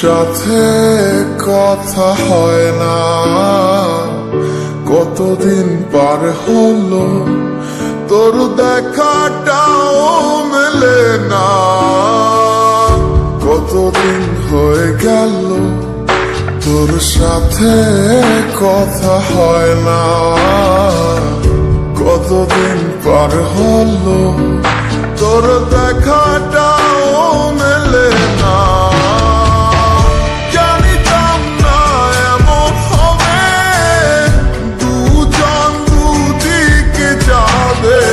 সাথে কথা হয় না, কতদিন পার হলো তোর দেখাটাও মেলে না। কতদিন হয়ে গেল তোর সাথে কথা হয় না, কতদিন পার হলো তোর দেখাটাও মেলে না। জানিতাম না এমন হবে, দুজন দুদিকে যাবে,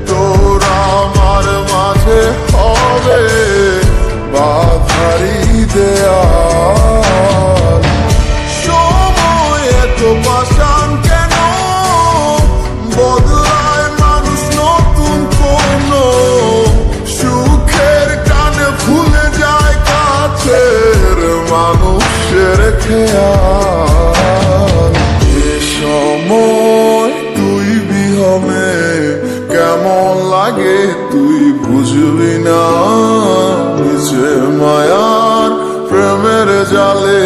তোর আমার মাঝে হবে বাধারি দেয়াল। সময় এত পাষাণ কেন, বদলায় মানুষ নতুন কোন সুখের টানে ভুলে যায় কাছের মানুষের খেয়াল। এ সময় তুই বিহনে কেমন লাগে তুই বুঝবি না, নিচে মায়ার প্রেমের জালে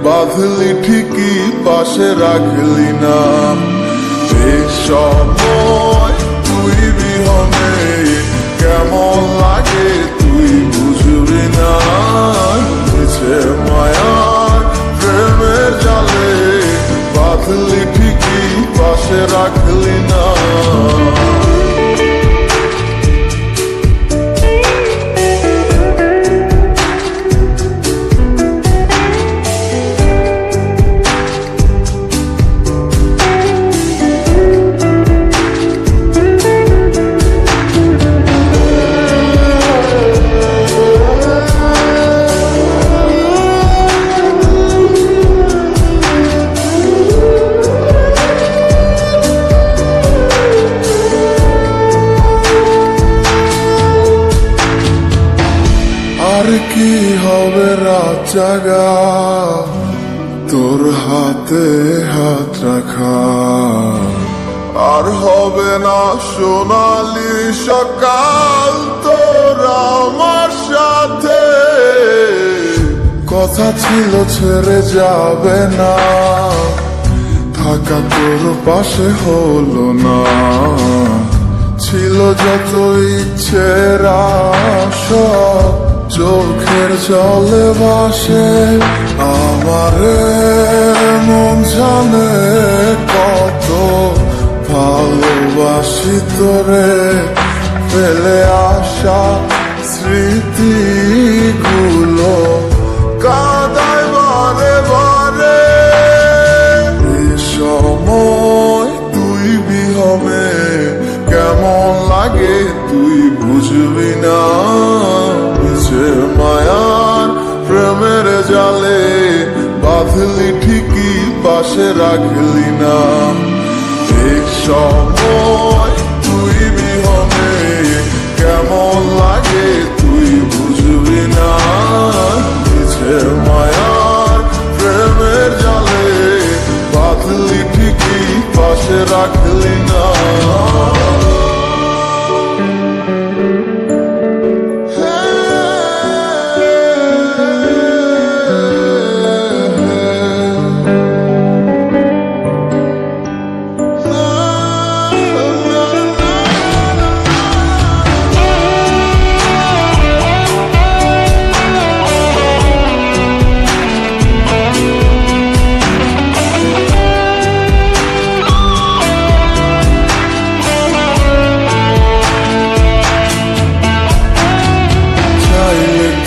বাঁধলি ঠিকই পাশে রাখলি না। এ সময় তুই বিহনে কেমন লাগে তুই বুঝবি না, নিচে মায়ার প্রেমের জালে বাঁধলি ঠিকই পাশে রাখলি না। আর কি হবে রাত জাগা তোর হাতে হাত রাখা, আর হবে না সোনালি সকাল তোর আমার সাথে। কথা ছিল ছেড়ে যাবে না, থাকা তোর পাশে হলো না। ছিল যত ইচ্ছের আশা চোখের জলে ভাসে, আমারে মন জানে কত ভালোবাসি তোরে। ফেলে আসা স্মৃতিগুলো কাঁদায় বারে বারে। এ সময় তুই বিহনে কেমন লাগে তুই বুঝবি না, নিচে মায়ার প্রেমের জালে বাঁধলি ঠিকই পাশে রাখলি না। এক সময় তুই বিহনে কেমন লাগে তুই বুঝবি না, নিচে মায়ার প্রেমের জালে বাঁধলি ঠিকই পাশে রাখলি না।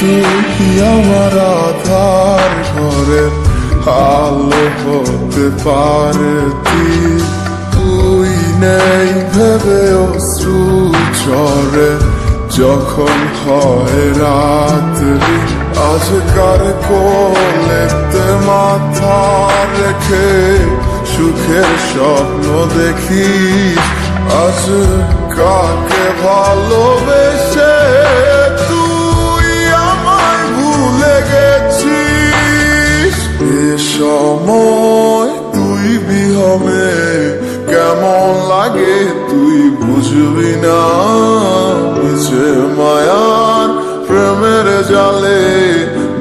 তুই আমার আধার ঘরে আলো হতে পারতি, তুই নেই ভেবে অশ্রু ঝরে যখন হয় রাত্রি। আজকার কোলেতে মাথা রেখে সুখের স্বপ্ন দেখি, আজ কাকে ভালোবেসে সময় তুই বিহনে কেমন লাগে তুই বুঝবি না, নিচে মায়ার প্রেমের জালে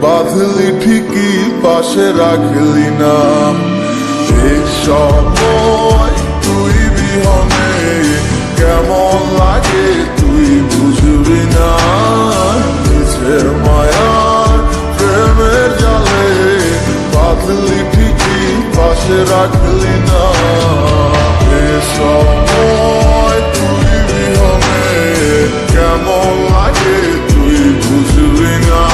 বাঁধলি বাঁধলি ঠিকই পাশে রাখলি না। এই সময় তুই বিহনে কেমন লাগে তুই বুঝবি না। নিজের মায়ার প্রেমের জালে বাঁধলি ঠিকই পাশে রাখলি না। এই সময় তুই বিহনে কেমন লাগে তুই বুঝবি না।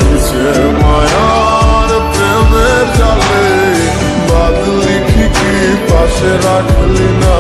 নিজের মায়ার প্রেমের জালে বাঁধলি ঠিকই পাশে রাখলি না।